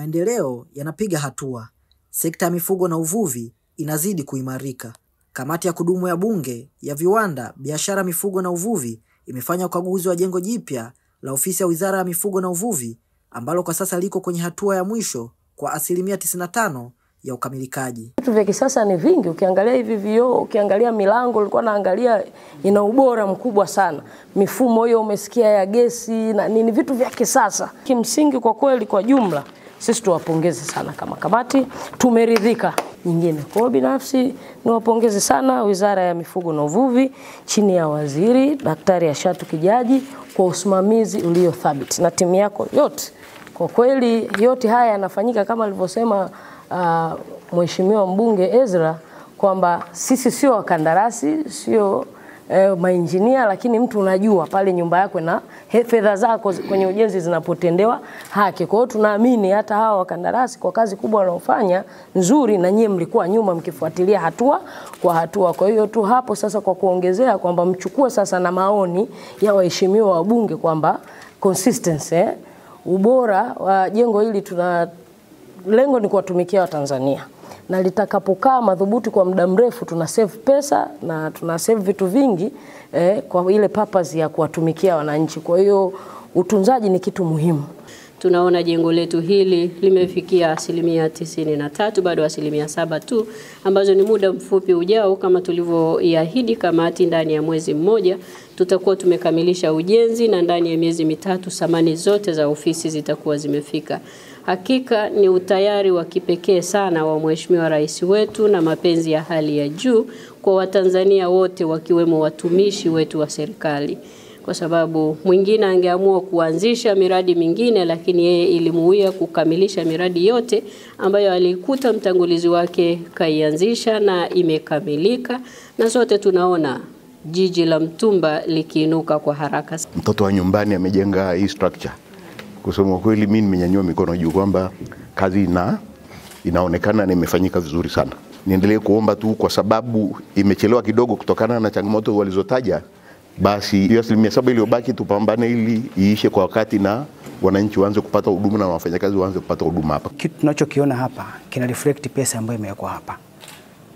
Maendeleo yanapiga hatua. Sekta ya mifugo na uvuvi inazidi kuimarika. Kamati ya kudumu ya Bunge ya Viwanda, Biashara, Mifugo na Uvuvi imefanya ukaguzi wa jengo jipya la ofisi ya Wizara ya Mifugo na Uvuvi ambalo kwa sasa liko kwenye hatua ya mwisho kwa 95% ya ukamilikaji. Vitu vya kisasa ni vingi, ukiangalia hivi vioo, ukiangalia milango, ulikuwa naangalia ina ubora mkubwa sana. Mifumo hiyo umesikia ya gesi na nini, vitu vya kisasa. Kimsingi kwa kweli kwa jumla sisi tuwapongeze sana kama kamati, tumeridhika nyingine. Kwa binafsi niwapongeze sana Wizara ya Mifugo na Uvuvi chini ya Waziri Daktari Ashatu Kijaji kwa usimamizi ulio thabiti na timu yako yote. Kwa kweli yote haya yanafanyika kama alivyosema Mheshimiwa Mbunge Ezra kwamba sisi sio wakandarasi, sio mainjinia, lakini mtu unajua pale nyumba yako na fedha zako kwenye ujenzi zinapotendewa haki. Kwa hiyo tunaamini hata hawa wakandarasi kwa kazi kubwa wanaofanya nzuri, na nyie mlikuwa nyuma mkifuatilia hatua kwa hatua. Kwa hiyo tu hapo sasa kwa kuongezea kwamba mchukue sasa na maoni ya waheshimiwa wabunge kwamba consistency, ubora wa jengo hili, tuna lengo ni kuwatumikia Watanzania, na litakapokaa madhubuti kwa muda mrefu tuna save pesa na tuna save vitu vingi kwa ile purpose ya kuwatumikia wananchi. Kwa hiyo utunzaji ni kitu muhimu. Tunaona jengo letu hili limefikia 93%, bado 7% tu, ambazo ni muda mfupi ujao kama tulivyoahidi kamati, ndani ya mwezi mmoja tutakuwa tumekamilisha ujenzi, na ndani ya miezi mitatu samani zote za ofisi zitakuwa zimefika. Hakika ni utayari wa kipekee sana wa Mheshimiwa Rais wetu na mapenzi ya hali ya juu kwa Watanzania wote, wakiwemo watumishi wetu wa serikali. Kwa sababu mwingine angeamua kuanzisha miradi mingine, lakini yeye ilimuia kukamilisha miradi yote ambayo alikuta mtangulizi wake kaianzisha na imekamilika, na sote tunaona jiji la Mtumba likiinuka kwa haraka. Mtoto wa nyumbani amejenga hii structure. Kusema kweli mimi nimenyanyua mikono juu kwamba kazi inaonekana na imefanyika vizuri sana. Niendelee kuomba tu, kwa sababu imechelewa kidogo kutokana na changamoto walizotaja, basi hiyo 7% iliyobaki tupambane ili iishe kwa wakati na wananchi waanze kupata huduma na wafanyakazi waanze kupata huduma hapa. Kitu tunachokiona hapa kina reflect pesa ambayo imewekwa hapa.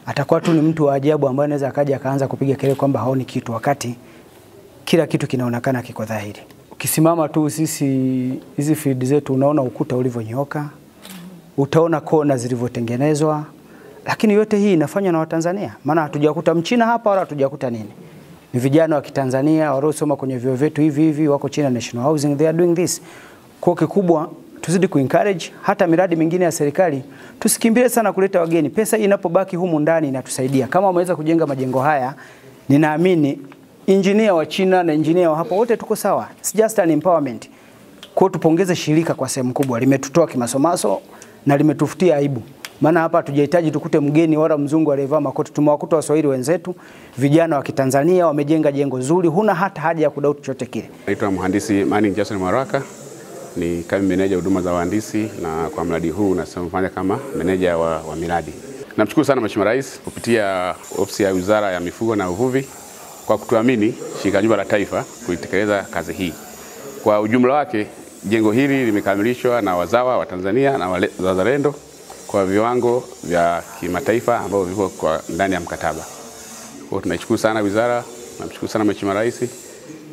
Atakuwa tu ni mtu wa ajabu ambaye anaweza akaja akaanza kupiga kelele kwamba haoni kitu, wakati kila kitu kinaonekana kiko dhahiri. Ukisimama tu sisi hizi field zetu unaona ukuta ulivyonyoka, utaona kona zilivyotengenezwa, lakini yote hii inafanywa na Watanzania. Maana hatujakuta Mchina hapa wala hatujakuta nini. Ni vijana wa Kitanzania waliosoma kwenye vyuo vyetu hivi wako China National Housing, they are doing this. Kwa kikubwa tuzidi kuencourage hata miradi mingine ya serikali, tusikimbie sana kuleta wageni. Pesa inapobaki humu ndani inatusaidia. Kama wameweza kujenga majengo haya, ninaamini engineer wa China na engineer wa hapa wote tuko sawa. It's just an empowerment. Kwa tupongeze shirika kwa sehemu kubwa, limetutoa kimasomaso na limetufutia aibu. Maana hapa hatujahitaji tukute mgeni wala mzungu aliyevaa makoti, tumewakuta Waswahili wenzetu, vijana wa Kitanzania wamejenga jengo zuri, huna hata haja ya kudau chochote kile. Naitwa Mhandisi Manning Jason Maraka, ni kama meneja huduma za wahandisi, na kwa mradi huu nafanya kama meneja wa miradi. Namshukuru sana Mheshimiwa Rais kupitia ofisi ya Wizara ya Mifugo na Uvuvi kwa kutuamini Shirika Nyumba la Taifa kuitekeleza kazi hii. Kwa ujumla wake, jengo hili limekamilishwa na wazawa wa Tanzania na wazalendo kwa viwango vya kimataifa ambavyo vipo kwa ndani ya mkataba. Kwa tunashukuru sana wizara, namshukuru sana Mheshimiwa Rais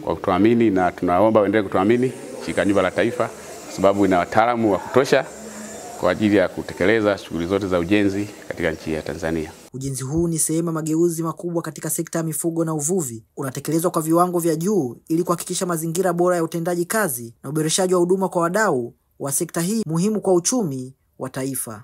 kwa kutuamini, na tunaomba waendelee kutuamini Shirika Nyumba la Taifa kwa sababu ina wataalamu wa kutosha kwa ajili ya kutekeleza shughuli zote za ujenzi katika nchi ya Tanzania. Ujenzi huu ni sehemu ya mageuzi makubwa katika sekta ya mifugo na uvuvi. Unatekelezwa kwa viwango vya juu ili kuhakikisha mazingira bora ya utendaji kazi na uboreshaji wa huduma kwa wadau wa sekta hii muhimu kwa uchumi wa taifa.